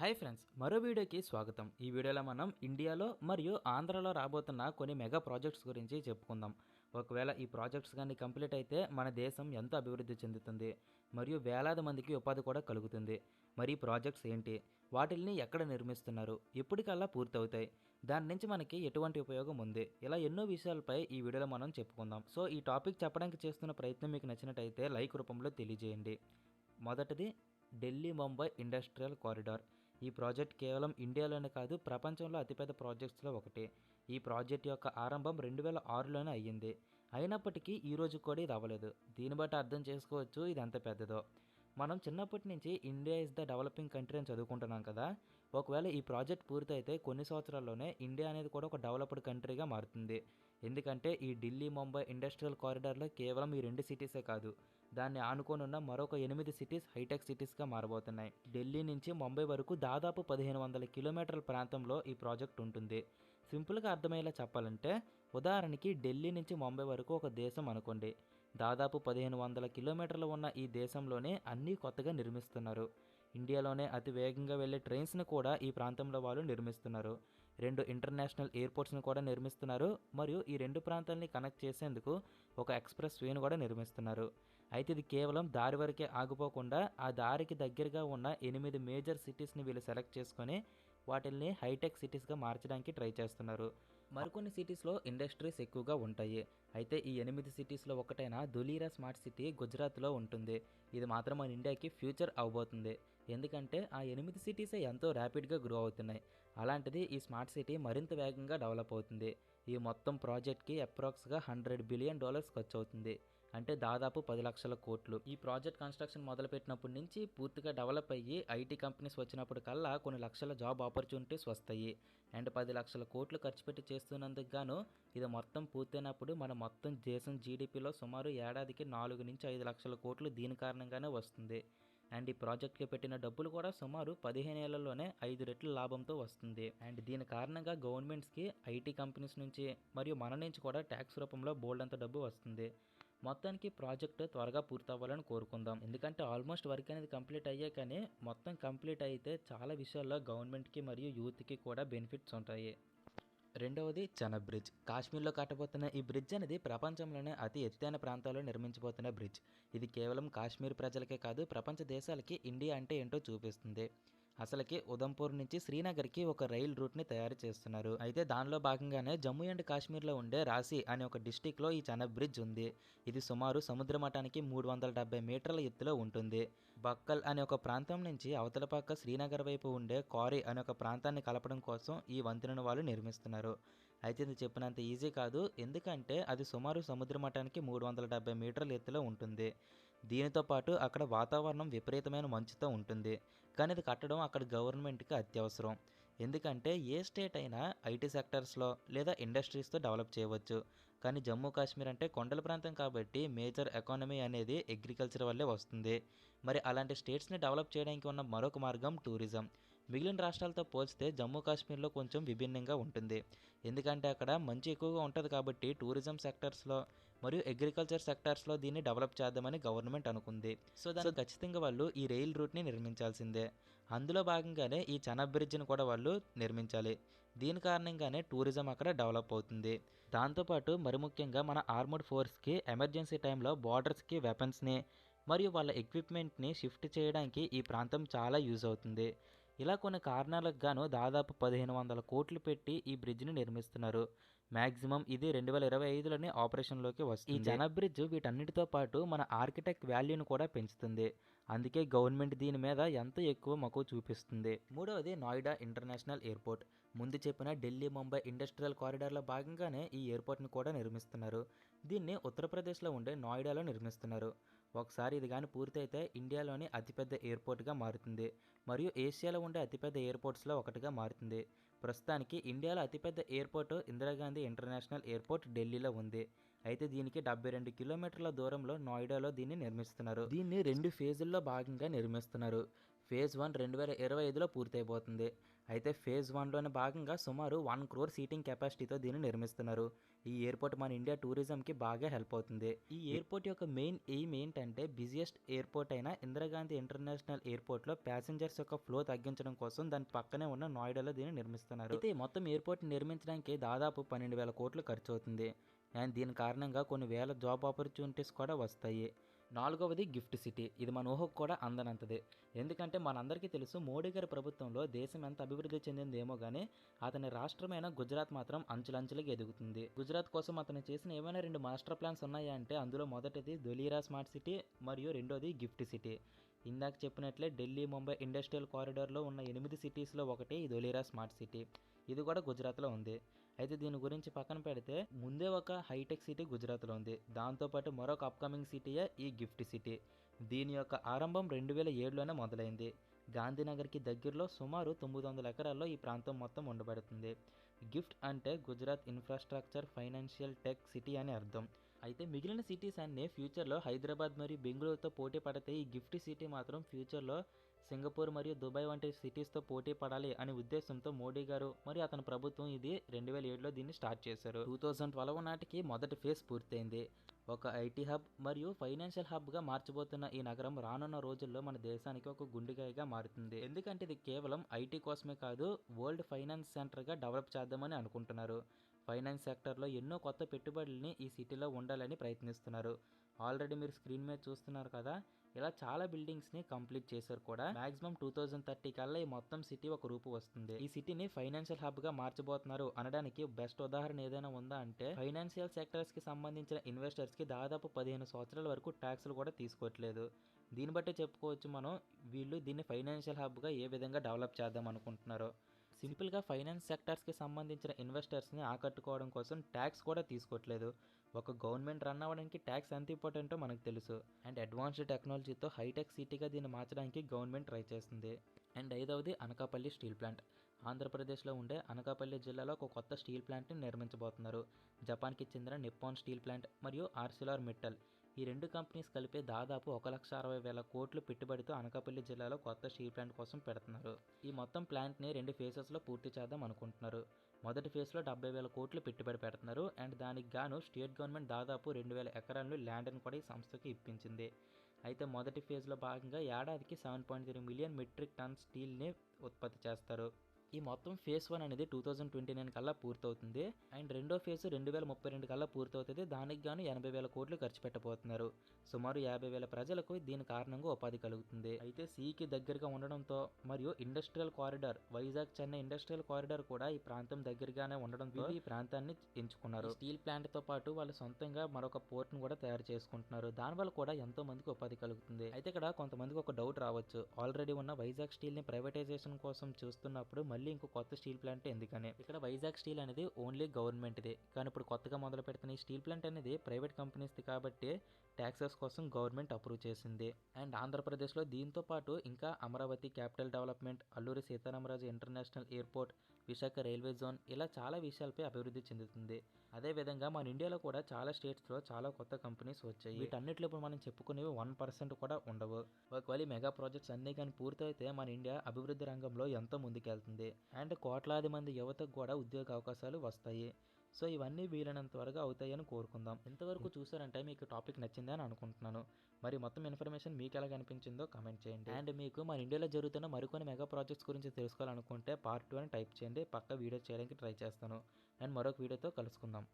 Hi friends, మరో వీడియోకి స్వాగతం. ఈ వీడియోలో మనం ఇండియాలో మరియు ఆంధ్రాలో రాబోతున్న కొన్ని మెగా ప్రాజెక్ట్స్ గురించి చెప్పుకుందాం. ఒకవేళ ఈ ప్రాజెక్ట్స్ కానీ కంప్లీట్ అయితే మన దేశం ఎంత అభివృద్ధి చెందుతుంది మరియు వేలాది మందికి ఉపాధి కూడా కలుగుతుంది. మరి ఈ ప్రాజెక్ట్స్ ఏంటి, వాటిల్ని ఎక్కడ నిర్మిస్తున్నారు, ఎప్పటికల్లా పూర్తవుతాయి, దాని నుంచి మనకి ఎటువంటి ఉపయోగం ఉంది, ఇలా ఎన్నో విషయాలపై ఈ వీడియోలో మనం చెప్పుకుందాం. సో ఈ టాపిక్ చెప్పడానికి చేస్తున్న ప్రయత్నం మీకు నచ్చినట్టయితే లైక్ రూపంలో తెలియజేయండి. మొదటిది ఢిల్లీ ముంబై ఇండస్ట్రియల్ కారిడార్. ఈ ప్రాజెక్ట్ కేవలం ఇండియాలోనే కాదు, ప్రపంచంలో అతిపెద్ద ప్రాజెక్ట్స్లో ఒకటి. ఈ ప్రాజెక్ట్ యొక్క ఆరంభం 2006లోనే అయ్యింది. అయినప్పటికీ ఈ రోజు కూడా ఇది అవ్వలేదు. దీన్ని బట్టి అర్థం చేసుకోవచ్చు ఇది ఎంత పెద్దదో. మనం చిన్నప్పటి నుంచి India is the developing country అని చదువుకుంటున్నాం కదా. ఒకవేళ ఈ ప్రాజెక్ట్ పూర్తయితే కొన్ని సంవత్సరాల్లోనే ఇండియా అనేది కూడా ఒక డెవలప్డ్ కంట్రీగా మారుతుంది. ఎందుకంటే ఈ ఢిల్లీ ముంబై ఇండస్ట్రియల్ కారిడార్లో కేవలం ఈ 2 సిటీసే కాదు, దాన్ని ఆనుకొని ఉన్న మరొక 8 సిటీస్ హైటెక్ సిటీస్గా మారబోతున్నాయి. ఢిల్లీ నుంచి ముంబై వరకు దాదాపు 1500 కిలోమీటర్ల ప్రాంతంలో ఈ ప్రాజెక్ట్ ఉంటుంది. సింపుల్గా అర్థమయ్యేలా చెప్పాలంటే, ఉదాహరణకి ఢిల్లీ నుంచి ముంబై వరకు ఒక దేశం అనుకోండి. దాదాపు 1500 కిలోమీటర్లు ఉన్న ఈ దేశంలోనే అన్నీ కొత్తగా నిర్మిస్తున్నారు. ఇండియాలోనే అతి వేగంగా వెళ్లే ట్రైన్స్ని కూడా ఈ ప్రాంతంలో వాళ్ళు నిర్మిస్తున్నారు. 2 ఇంటర్నేషనల్ ఎయిర్పోర్ట్స్ని కూడా నిర్మిస్తున్నారు. మరియు ఈ 2 ప్రాంతాలని కనెక్ట్ చేసేందుకు ఒక ఎక్స్ప్రెస్ వేను కూడా నిర్మిస్తున్నారు. అయితే ఇది కేవలం దారి వరకే ఆగిపోకుండా ఆ దారికి దగ్గరగా ఉన్న 8 మేజర్ సిటీస్ని వీళ్ళు సెలెక్ట్ చేసుకొని వాటిల్ని హైటెక్ సిటీస్గా మార్చడానికి ట్రై చేస్తున్నారు. మరికొన్ని సిటీస్లో ఇండస్ట్రీస్ ఎక్కువగా ఉంటాయి. అయితే ఈ 8 సిటీస్లో ఒకటైన ధులీరా స్మార్ట్ సిటీ గుజరాత్లో ఉంటుంది. ఇది మాత్రం మన ఇండియాకి ఫ్యూచర్ అవబోతుంది. ఎందుకంటే ఆ 8 సిటీసే ఎంతో ర్యాపిడ్గా గ్రో అవుతున్నాయి. అలాంటిది ఈ స్మార్ట్ సిటీ మరింత వేగంగా డెవలప్ అవుతుంది. ఈ మొత్తం ప్రాజెక్ట్కి అప్రాక్స్గా $100 బిలియన్ ఖర్చు అవుతుంది. అంటే దాదాపు 10 లక్షల కోట్లు. ఈ ప్రాజెక్ట్ కన్స్ట్రక్షన్ మొదలుపెట్టినప్పటి నుంచి పూర్తిగా డెవలప్ అయ్యి ఐటీ కంపెనీస్ వచ్చినప్పుడు కల్లా కొన్ని లక్షల జాబ్ ఆపర్చునిటీస్ వస్తాయి. అండ్ 10 లక్షల కోట్లు ఖర్చు పెట్టి చేస్తున్నందుకు గాను ఇది మొత్తం పూర్తయినప్పుడు మన మొత్తం దేశం జీడిపిలో సుమారు ఏడాదికి 4 నుంచి 5 లక్షల కోట్లు దీని కారణంగానే వస్తుంది. అండ్ ఈ ప్రాజెక్ట్కి పెట్టిన డబ్బులు కూడా సుమారు 15 ఏళ్లలోనే 5 రెట్ల లాభంతో వస్తుంది. అండ్ దీని కారణంగా గవర్నమెంట్స్కి ఐటీ కంపెనీస్ నుంచి మరియు మన నుంచి కూడా ట్యాక్స్ రూపంలో బోల్డ్ అంత డబ్బు వస్తుంది. మొత్తానికి ప్రాజెక్ట్ త్వరగా పూర్తవ్వాలని కోరుకుందాం. ఎందుకంటే ఆల్మోస్ట్ వర్క్ అనేది కంప్లీట్ అయ్యే, కానీ మొత్తం కంప్లీట్ అయితే చాలా విషయాల్లో గవర్నమెంట్కి మరియు యూత్కి కూడా బెనిఫిట్స్ ఉంటాయి. రెండవది చెనబ్ బ్రిడ్జ్. కాశ్మీర్లో కట్టబోతున్న ఈ బ్రిడ్జ్ అనేది ప్రపంచంలోనే అతి ఎత్తైన ప్రాంతాల్లో నిర్మించబోతున్న బ్రిడ్జ్. ఇది కేవలం కాశ్మీర్ ప్రజలకే కాదు, ప్రపంచ దేశాలకి ఇండియా అంటే ఏంటో చూపిస్తుంది. అసలుకి ఉదంపూర్ నుంచి శ్రీనగర్కి ఒక రైల్ రూట్ని తయారు చేస్తున్నారు. అయితే దానిలో భాగంగానే జమ్మూ అండ్ కాశ్మీర్లో ఉండే రాశి అనే ఒక డిస్టిక్లో ఈ చెనబ్ బ్రిడ్జ్ ఉంది. ఇది సుమారు సముద్ర మట్టానికి 370 మీటర్ల ఎత్తులో ఉంటుంది. బక్కల్ అనే ఒక ప్రాంతం నుంచి అవతల పక్క శ్రీనగర్ వైపు ఉండే కారీ అనే ఒక ప్రాంతాన్ని కలపడం కోసం ఈ వంతెనను వాళ్ళు నిర్మిస్తున్నారు. అయితే ఇది చెప్పినంత ఈజీ కాదు, ఎందుకంటే అది సుమారు సముద్ర మట్టానికి 370 మీటర్ల ఎత్తులో ఉంటుంది. దీనితో పాటు అక్కడ వాతావరణం విపరీతమైన మంచుతో ఉంటుంది. కానీ ఇది కట్టడం అక్కడ గవర్నమెంట్కి అత్యవసరం. ఎందుకంటే ఏ స్టేట్ అయినా ఐటీ సెక్టర్స్లో లేదా ఇండస్ట్రీస్తో డెవలప్ చేయవచ్చు. కానీ జమ్మూ కాశ్మీర్ అంటే కొండల ప్రాంతం కాబట్టి మేజర్ ఎకానమీ అనేది అగ్రికల్చర్ వల్లే వస్తుంది. మరి అలాంటి స్టేట్స్ని డెవలప్ చేయడానికి ఉన్న మరొక మార్గం టూరిజం. మిగిలిన రాష్ట్రాలతో పోల్చితే జమ్మూ కాశ్మీర్లో కొంచెం విభిన్నంగా ఉంటుంది. ఎందుకంటే అక్కడ మంచు ఎక్కువగా ఉంటుంది కాబట్టి టూరిజం సెక్టర్స్లో మరియు అగ్రికల్చర్ సెక్టార్స్లో దీన్ని డెవలప్ చేద్దామని గవర్నమెంట్ అనుకుంది. సో దానికి ఖచ్చితంగా వాళ్ళు ఈ రైల్ రూట్ని నిర్మించాల్సిందే. అందులో భాగంగానే ఈ చెనబ్ బ్రిడ్జ్ని కూడా వాళ్ళు నిర్మించాలి. దీని కారణంగానే టూరిజం అక్కడ డెవలప్ అవుతుంది. దాంతోపాటు మరి ముఖ్యంగా మన ఆర్మర్డ్ ఫోర్స్కి ఎమర్జెన్సీ టైంలో బార్డర్స్కి వెపన్స్ని మరియు వాళ్ళ ఎక్విప్మెంట్ని షిఫ్ట్ చేయడానికి ఈ ప్రాంతం చాలా యూజ్ అవుతుంది. ఇలా కొన్ని కారణాలకు గాను దాదాపు 1500 కోట్లు పెట్టి ఈ బ్రిడ్జ్ని నిర్మిస్తున్నారు. మ్యాక్సిమం ఇది 2025లోనే ఆపరేషన్లోకి వస్తుంది. ఈ చెనబ్ బ్రిడ్జ్ వీటన్నిటితో పాటు మన ఆర్కిటెక్ట్ వాల్యూని కూడా పెంచుతుంది. అందుకే గవర్నమెంట్ దీని మీద ఎంతో ఎక్కువ మక్కువ చూపిస్తుంది. మూడవది నోయిడా ఇంటర్నేషనల్ ఎయిర్పోర్ట్. ముందు చెప్పిన ఢిల్లీ ముంబై ఇండస్ట్రియల్ కారిడార్లో భాగంగానే ఈ ఎయిర్పోర్ట్ని కూడా నిర్మిస్తున్నారు. దీన్ని ఉత్తరప్రదేశ్లో ఉండే నోయిడాలో నిర్మిస్తున్నారు. ఒకసారి ఇది కానీ పూర్తయితే ఇండియాలోని అతిపెద్ద ఎయిర్పోర్ట్గా మారుతుంది మరియు ఏషియాలో ఉండే అతిపెద్ద ఎయిర్పోర్ట్స్లో ఒకటిగా మారుతుంది. ప్రస్తుతానికి ఇండియాలో అతిపెద్ద ఎయిర్పోర్ట్ ఇందిరాగాంధీ ఇంటర్నేషనల్ ఎయిర్పోర్ట్ ఢిల్లీలో ఉంది. అయితే దీనికి 72 కిలోమీటర్ల దూరంలో నోయిడాలో దీన్ని నిర్మిస్తున్నారు. దీన్ని 2 ఫేజుల్లో భాగంగా నిర్మిస్తున్నారు. ఫేజ్ 1 2025లో పూర్తయిపోతుంది. అయితే ఫేజ్ 1లోని భాగంగా సుమారు 1 క్రోర్ సీటింగ్ కెపాసిటీతో దీన్ని నిర్మిస్తున్నారు. ఈ ఎయిర్‌పోర్ట్ మన ఇండియా టూరిజంకి బాగా హెల్ప్ అవుతుంది. ఈ ఎయిర్‌పోర్ట్ యొక్క మెయిన్ ఎయిమ్ ఏంటంటే బిజియెస్ట్ ఎయిర్‌పోర్ట్ అయిన ఇందిరాగాంధీ ఇంటర్నేషనల్ ఎయిర్‌పోర్ట్‌లో ప్యాసింజర్స్ యొక్క ఫ్లో తగ్గించడం కోసం దాని పక్కనే ఉన్న నోయిడాలో దీన్ని నిర్మిస్తున్నారు. అయితే మొత్తం ఎయిర్‌పోర్ట్ నిర్మించడానికి దాదాపు 12,000 కోట్లు ఖర్చవుతుంది. అండ్ దీని కారణంగా కొన్ని వేల జాబ్ ఆపర్చునిటీస్ కూడా వస్తాయి. నాలుగవది గిఫ్ట్ సిటీ. ఇది మన ఊహకు కూడా అందనంతది. ఎందుకంటే మనందరికీ తెలుసు మోడీ గారి ప్రభుత్వంలో దేశం ఎంత అభివృద్ధి చెందిందేమో గానీ అతని రాష్ట్రమైన గుజరాత్ మాత్రం అంచులంచులుగా ఎదుగుతుంది. గుజరాత్ కోసం అతను చేసిన ఏమైనా 2 మాస్టర్ ప్లాన్స్ ఉన్నాయా అంటే అందులో మొదటిది ధొలీరా స్మార్ట్ సిటీ మరియు రెండోది గిఫ్ట్ సిటీ. ఇందాక చెప్పినట్లే ఢిల్లీ, ముంబై ఇండస్ట్రియల్ కారిడార్లో ఉన్న 8 సిటీస్లో ఒకటి ఈ ధొలీరా స్మార్ట్ సిటీ. ఇది కూడా గుజరాత్లో ఉంది. అయితే దీని గురించి పక్కన పెడితే ముందే ఒక హైటెక్ సిటీ గుజరాత్లో ఉంది. దాంతోపాటు మరొక అప్కమింగ్ సిటీయే ఈ గిఫ్ట్ సిటీ. దీని యొక్క ఆరంభం 2007లోనే మొదలైంది. గాంధీనగర్కి దగ్గరలో సుమారు 900 ఎకరాల్లో ఈ ప్రాంతం మొత్తం ఉండబడుతుంది. గిఫ్ట్ అంటే Gujarat infrastructure financial tech city అని అర్థం. అయితే మిగిలిన సిటీస్ అన్నీ ఫ్యూచర్లో హైదరాబాద్ మరియు బెంగళూరుతో పోటీ పడితే ఈ గిఫ్ట్ సిటీ మాత్రం ఫ్యూచర్లో సింగపూర్ మరియు దుబాయ్ వంటి సిటీస్తో పోటీ పడాలి అనే ఉద్దేశంతో మోడీ గారు మరియు అతని ప్రభుత్వం ఇది 2007లో దీన్ని స్టార్ట్ చేశారు. 2012 నాటికి మొదటి ఫేజ్ పూర్తయింది. ఒక ఐటీ హబ్ మరియు ఫైనాన్షియల్ హబ్గా మార్చబోతున్న ఈ నగరం రానున్న రోజుల్లో మన దేశానికి ఒక గుండెకాయగా మారుతుంది. ఎందుకంటే ఇది కేవలం ఐటీ కోసమే కాదు, వరల్డ్ ఫైనాన్స్ సెంటర్గా డెవలప్ చేద్దామని అనుకుంటున్నారు. ఫైనాన్స్ సెక్టర్లో ఎన్నో కొత్త పెట్టుబడుల్ని ఈ సిటీలో ఉండాలని ప్రయత్నిస్తున్నారు. ఆల్రెడీ మీరు స్క్రీన్ మీద చూస్తున్నారు కదా, ఇలా చాలా బిల్డింగ్స్ని కంప్లీట్ చేశారు కూడా. మాక్సిమం 2030 కల్లా ఈ మొత్తం సిటీ ఒక రూపు వస్తుంది. ఈ సిటీని ఫైనాన్షియల్ హబ్గా మార్చబోతున్నారు అనడానికి బెస్ట్ ఉదాహరణ ఏదైనా ఉందా అంటే ఫైనాన్షియల్ సెక్టర్స్కి సంబంధించిన ఇన్వెస్టర్స్కి దాదాపు 15 సంవత్సరాల వరకు ట్యాక్స్లు కూడా తీసుకోవట్లేదు. దీన్ని బట్టి చెప్పుకోవచ్చు మనం వీళ్ళు దీన్ని ఫైనాన్షియల్ హబ్గా ఏ విధంగా డెవలప్ చేద్దాం అనుకుంటున్నారో. సింపుల్గా ఫైనాన్స్ సెక్టర్స్కి సంబంధించిన ఇన్వెస్టర్స్ని ఆకట్టుకోవడం కోసం ట్యాక్స్ కూడా తీసుకోవట్లేదు. ఒక గవర్నమెంట్ రన్ అవ్వడానికి ట్యాక్స్ ఎంత ఇంపార్టెంటో మనకు తెలుసు. అండ్ అడ్వాన్స్డ్ టెక్నాలజీతో హైటెక్ సిటీగా దీన్ని మార్చడానికి గవర్నమెంట్ ట్రై చేస్తుంది. అండ్ ఐదవది అనకాపల్లి స్టీల్ ప్లాంట్. ఆంధ్రప్రదేశ్లో ఉండే అనకాపల్లి జిల్లాలో ఒక కొత్త స్టీల్ ప్లాంట్ని నిర్మించబోతున్నారు. జపాన్కి చెందిన నిప్పాన్ స్టీల్ ప్లాంట్ మరియు ఆర్సిలార్ మిట్టల్ ఈ 2 కంపెనీస్ కలిపి దాదాపు 1,60,000 కోట్లు పెట్టుబడితో అనకాపల్లి జిల్లాలో కొత్త స్టీల్ ప్లాంట్ కోసం పెడుతున్నారు. ఈ మొత్తం ప్లాంట్ని 2 ఫేజెస్లో పూర్తి చేద్దాం అనుకుంటున్నారు. మొదటి ఫేజ్లో 70,000 కోట్లు పెట్టుబడి పెడుతున్నారు. అండ్ దానికి గాను స్టేట్ గవర్నమెంట్ దాదాపు 2,000 ఎకరాలను ల్యాండ్ని కూడా ఈ సంస్థకి ఇప్పించింది. అయితే మొదటి ఫేజ్లో భాగంగా ఏడాదికి 7.3 మిలియన్ మెట్రిక్ టన్ స్టీల్ని ఉత్పత్తి చేస్తారు. ఈ మొత్తం ఫేజ్ 1 అనేది 2029 కల్లా పూర్తవుతుంది. అండ్ రెండో ఫేజ్ 2032 కల్లా పూర్తవుతుంది. దానికి గాను 80,000 కోట్లు ఖర్చు పెట్టబోతున్నారు. సుమారు 50,000 ప్రజలకు దీని కారణంగా ఉపాధి కలుగుతుంది. అయితే సీకి దగ్గరగా ఉండడంతో మరియు industrial corridor Vizag Chennai industrial corridor కూడా ఈ ప్రాంతం దగ్గరగానే ఉండడంతో ఈ ప్రాంతాన్ని ఎంచుకున్నారు. స్టీల్ ప్లాంట్తో పాటు వాళ్ళు సొంతంగా మరొక పోర్ట్ను కూడా తయారు చేసుకుంటున్నారు. దానివల్ల కూడా ఎంతో మందికి ఉపాధి కలుగుతుంది. అయితే ఇక్కడ కొంతమందికి ఒక డౌట్ రావచ్చు, ఆల్రెడీ ఉన్న వైజాగ్ స్టీల్ని ప్రైవేటైజేషన్ కోసం చూస్తున్నప్పుడు మళ్ళీ ఇంకో కొత్త స్టీల్ ప్లాంట్ ఎందుకని. ఇక్కడ వైజాగ్ స్టీల్ అనేది ఓన్లీ గవర్నమెంట్ది, కానీ ఇప్పుడు కొత్తగా మొదలు పెడుతున్న ఈ స్టీల్ ప్లాంట్ అనేది ప్రైవేట్ కంపెనీస్ది కాబట్టి ట్యాక్సెస్ కోసం గవర్నమెంట్ అప్రూవ్ చేసింది. అండ్ ఆంధ్రప్రదేశ్లో దీంతో పాటు ఇంకా Amaravati capital development, Alluri Sitaramaraju international airport, Visakha railway zone ఇలా చాలా విషయాలపై అభివృద్ధి చెందుతుంది. అదేవిధంగా మన ఇండియాలో కూడా చాలా స్టేట్స్లో చాలా కొత్త కంపెనీస్ వచ్చాయి. వీటన్నిటిలో ఇప్పుడు మనం చెప్పుకునేవి 1% కూడా ఉండవు. ఒకవేళ మెగా ప్రాజెక్ట్స్ అన్నీ కానీ పూర్తయితే మన ఇండియా అభివృద్ధి రంగంలో ఎంతో ముందుకెళ్తుంది. అండ్ కోట్లాది మంది యువతకు కూడా ఉద్యోగ అవకాశాలు వస్తాయి. సో ఇవన్నీ వీలైనంత త్వరగా అవుతాయని కోరుకుందాం. ఇంతవరకు చూసారంటే మీకు టాపిక్ నచ్చిందని అనుకుంటున్నాను. మరి మొత్తం ఇన్ఫర్మేషన్ మీకు ఎలా కనిపించిందో కామెంట్ చేయండి. అండ్ మీకు మన ఇండియాలో జరుగుతున్న మరికొన్ని మెగా ప్రాజెక్ట్స్ గురించి తెలుసుకోవాలనుకుంటే పార్ట్ 2 అని టైప్ చేయండి. పక్క వీడియో చేయడానికి ట్రై చేస్తాను. అండ్ మరొక వీడియోతో కలుసుకుందాం.